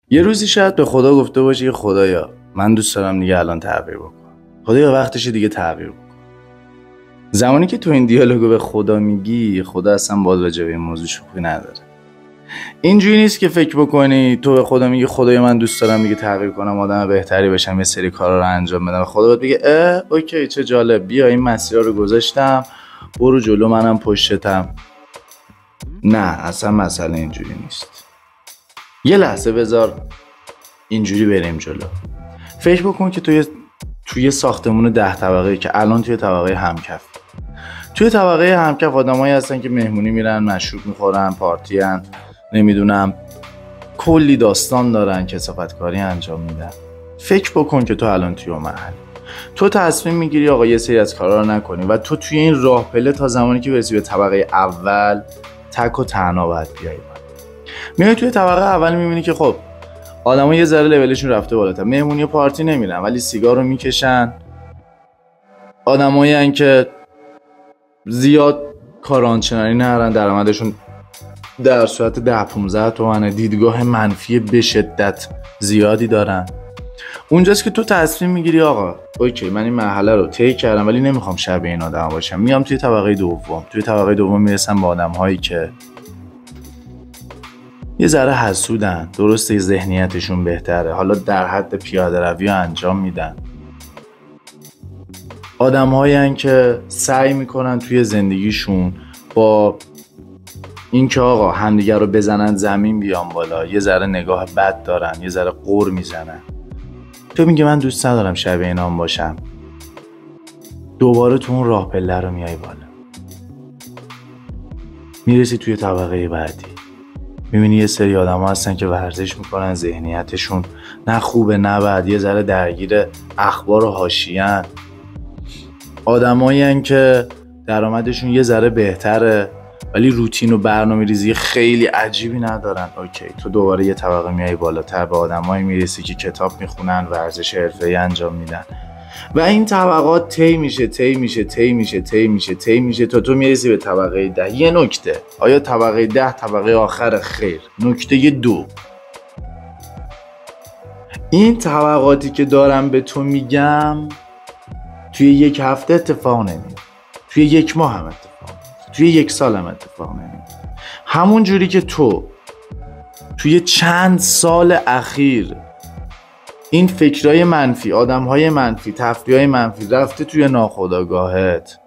یه روزی شاید به خدا گفته باشی که خدایا من دوست دارم دیگه الان تغییر بکنم. خدایا وقتشه دیگه تغییر بکن. زمانی که تو این دیالوگو به خدا میگی، خدا اصلا باز راجع به این موضوع شوخی نداره. اینجوری نیست که فکر بکنی تو به خدا میگی خدایا من دوست دارم دیگه تغییر کنم، آدم بهتری بشم، یه سری کارا رو انجام بدم. خدا باید بگه اوکی چه جالب، بیا این مسیر رو گذاشتم، برو جلو، منم پشتتم. نه اصلا مسئله اینجوری نیست. یه لحظه بذار اینجوری بریم جلو. فکر بکن که توی ساختمون 10 طبقه‌ای که الان توی طبقه همکف. توی طبقه همکف آدمایی هستن که مهمونی میرن، مشروب میخورن، پارتی ان، نمیدونم کلی داستان دارن، کثافتکاری انجام میدن. فکر بکن که تو الان توی اون محل تو تصمیم میگیری آقا یه سری از کارا رو نکنی و تو توی این راه پله تا زمانی که برسی به طبقه اول تک و تنها باید بیای. میای توی طبقه اول میبینی که خب آدما یه ذره لولشون رفته بالاتر، مهمونی و پارتی نمیرن ولی سیگار رو میکشن، آدمایی ان که زیاد کار آنچنانی نرن، درآمدشون در صورت 10-15 تومنه، دیدگاه منفی به شدت زیادی دارن. اونجاست که تو تصمیم میگیری آقا اوکی من این مرحله رو طی کردم ولی نمیخوام شبیه این آدم باشم، میام توی طبقه دوم. توی طبقه دوم میرسم به آدم‌هایی که یه ذره حسودن، درسته ذهنیتشون بهتره، حالا در حد پیاده روی انجام میدن، آدم‌هایی هستن که سعی میکنن توی زندگیشون با اینکه آقا همدیگر رو بزنن زمین بیان بالا، یه ذره نگاه بد دارن، یه ذره قُر میزنن. تو میگی من دوست ندارم شبیه اینام باشم، دوباره تو اون راه پله رو میای بالا، میرسی توی طبقه بعدی، میبینی یه سری آدم ها هستن که ورزش میکنن، ذهنیتشون نه خوبه نه بد، یه ذره درگیر اخبار و حاشیه‌ان، آدمایی هستن که درآمدشون یه ذره بهتره ولی روتین و برنامه‌ریزی خیلی عجیبی ندارن. اوکی تو دوباره یه طبقه میای بالاتر، به آدمایی میرسی که کتاب میخونن، ورزش حرفه‌ای انجام میدن و این طبقات طی میشه تا تو میرسی به طبقه 10. یه نکته، آیا طبقه 10 طبقه آخر؟ خیر. نکته 2، این طبقاتی که دارم به تو میگم توی یک هفته اتفاق نمیفته، توی یک ماه هم اتفاق نمیفته، توی یک سال هم اتفاق نمیفته. همون جوری که تو توی چند سال اخیر این فکرهای منفی، آدمهای منفی، تفریحهای منفی رفته توی ناخودآگاهت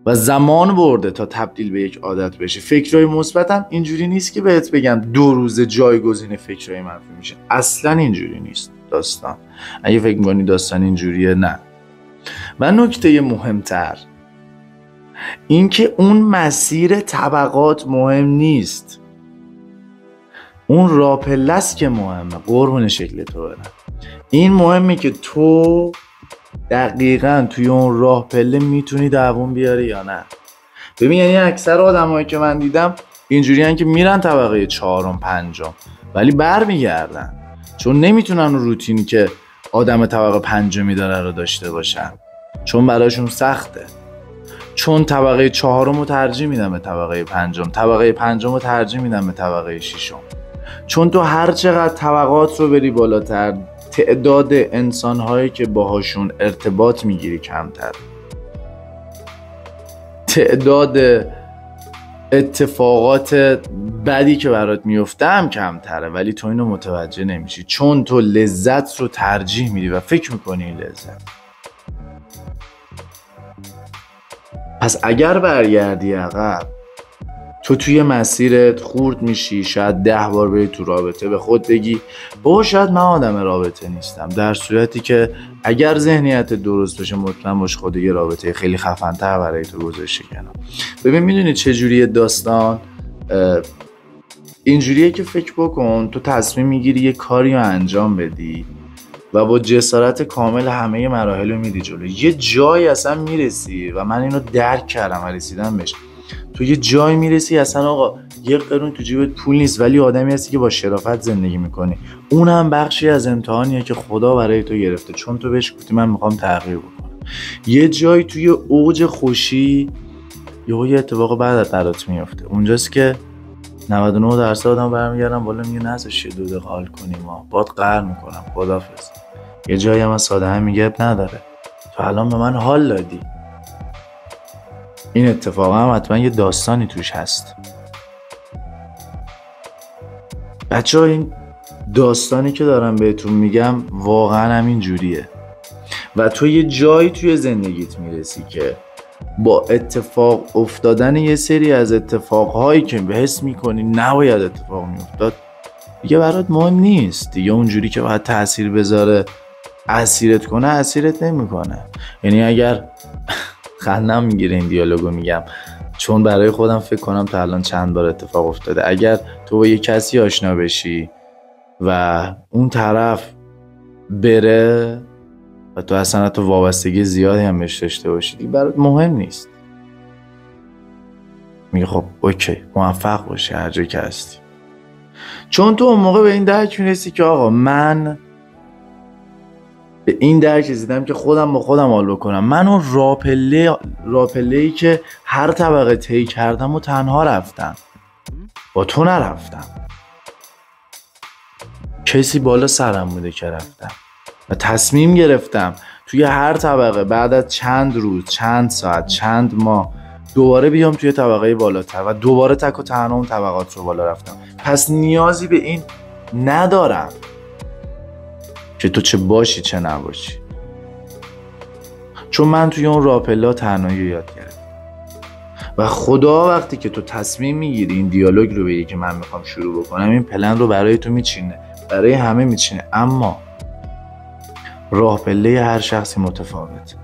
و زمان برده تا تبدیل به یک عادت بشه. فکرهای مثبت هم اینجوری نیست که بهت بگم 2 روز جایگزین فکرهای منفی میشه، اصلا اینجوری نیست داستان. اگه فکر می‌کنی داستان اینجوریه، نه. و نکته مهمتر این که اون مسیر طبقات مهم نیست، اون راه پله است که مهمه. قربون شکل تو برم، این مهمه که تو دقیقاً توی اون راه پله میتونی دووم بیاری یا نه. ببین یعنی اکثر آدمایی که من دیدم اینجوری هن که میرن طبقه 4م 5م ولی برمیگردن، چون نمیتونن روتینی که آدم طبقه 5می داره رو داشته باشن، چون براشون سخته، چون طبقه 4م ترجیح میدن به طبقه 5م، طبقه 5م ترجیح میدن به طبقه 6م. چون تو هر چقدر طبقات رو بری بالاتر، تعداد انسان‌هایی که باهاشون ارتباط میگیری کمتر، تعداد اتفاقات بدی که برات میفته هم کمتره، ولی تو اینو متوجه نمیشی چون تو لذت رو ترجیح میدی و فکر میکنی این لذت. پس اگر برگردی عقب، تو توی مسیرت خورد میشی، شاید 10 بار بری تو رابطه، به خود بگی بابا شاید من آدم رابطه نیستم، در صورتی که اگر ذهنیت درست باشه مطمئن باش خود یه رابطه خیلی خفن‌تر برای تو گذاشته کنم. ببین میدونی چه جوریه داستان؟ اینجوریه که فکر بکن تو تصمیم میگیری یه کاری رو انجام بدی و با جسارت کامل همه مراحل رو میدی جلو، یه جایی اصلا میرسی و من اینو درک کردم و رسیدم بهش. تو یه جایی میرسی اصلا آقا 1 قرون تو جیبت پول نیست ولی آدمی هستی که با شرافت زندگی میکنی. اونم بخشی از امتحانیه که خدا برای تو گرفته، چون تو بهش گفتی من میخوام تغییر بکنم. یه جایی توی اوج خوشی یه اتفاق بعد برات میفته، اونجاست که 99% آدم برمیگردن بالا میگه نذاش یه 2 دقیقه حال کنیم، ما باد قهر میکنم، خدافظ. یه جایی هم از ساده هم میگه اب نداره، تو الان به من حال دادی. این اتفاقا هم حتما یه داستانی توش هست. بچه ها این داستانی که دارم بهتون میگم واقعا همین جوریه و تو یه جایی توی زندگیت میرسی که با اتفاق افتادن یه سری از اتفاقهایی که حس میکنی نباید اتفاق میافتاد دیگه برات مهم نیست دیگه. اونجوری که باید تأثیر بذاره اسیرت کنه اسیرت نمیکنه. یعنی اگر خندم میگیره این دیالوگو میگم چون برای خودم فکر کنم تا الان چند بار اتفاق افتاده. اگر تو با یه کسی آشنا بشی و اون طرف بره و تو اصلا تو وابستگی زیادی هم بهش داشته باشی دیگه برات مهم نیست. میگه خب اوکی موفق باشی هر جایی که هستی، چون تو اون موقع به این درک میرسی که آقا من به این درک رسیدم که خودم با خودم حال بکنم. من اون راپله‌ای که هر طبقه طی کردم و تنها رفتم، با تو نرفتم، کسی بالا سرم بوده که رفتم و تصمیم گرفتم توی هر طبقه بعد از چند روز، چند ساعت، چند ماه دوباره بیام توی طبقه بالاتر و دوباره تک و تنها اون طبقات رو بالا رفتم. پس نیازی به این ندارم که تو چه باشی چه نباشی، چون من توی اون راپلا تنهایی یاد گرفتم. و خدا وقتی که تو تصمیم میگیری این دیالوگ رو بگی که من میخوام شروع بکنم، این پلن رو برای تو میچینه، برای همه میچینه، اما راه پله هر شخصی متفاوت.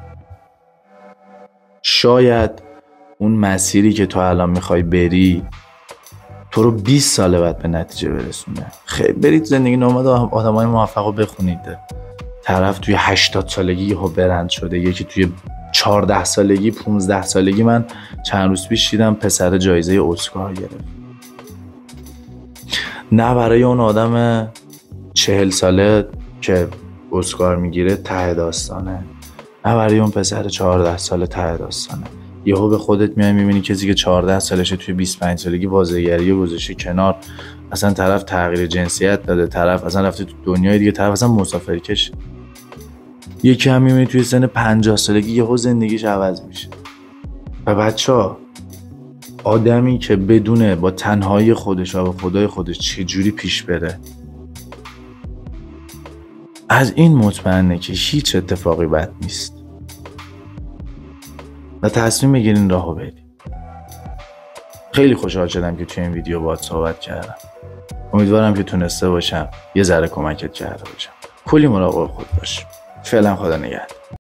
شاید اون مسیری که تو الان میخوای بری تو رو 20 ساله بعد به نتیجه برسونه. خیلی برید زندگی نامه آدمای موفق رو بخونید. طرف توی 80 سالگی یهو برند شده، یکی توی 14 سالگی 15 سالگی. من چند روز پیش دیدم پسر جایزه اسکار گرفت. نه برای اون آدم 40 ساله که اسکار میگیره ته داستانه، نه برای اون پسر 14 ساله ته داستانه. یهو به خودت میای میبینی کسی که 14 سالشه توی 25 سالگی بازیگری گذاشته کنار، اصلا طرف تغییر جنسیت داده، طرف اصلا رفته تو دنیای دیگه، طرف اصلا مسافرکش. یکی هم میبینی توی سن 50 سالگی یهو زندگیش عوض میشه. و بچه‌ها آدمی که بدونه با تنهایی خودش و با خدای خودش چجوری پیش بره، از این مطمئنه که هیچ اتفاقی بد نیست و تصمیم بگیرین راهو برید. خیلی خوشحال شدم که توی این ویدیو باهات صحبت کردم. امیدوارم که تونسته باشم یه ذره کمکت کرده باشم. کلی مراقب خود باش. فعلا خدا نگهدار.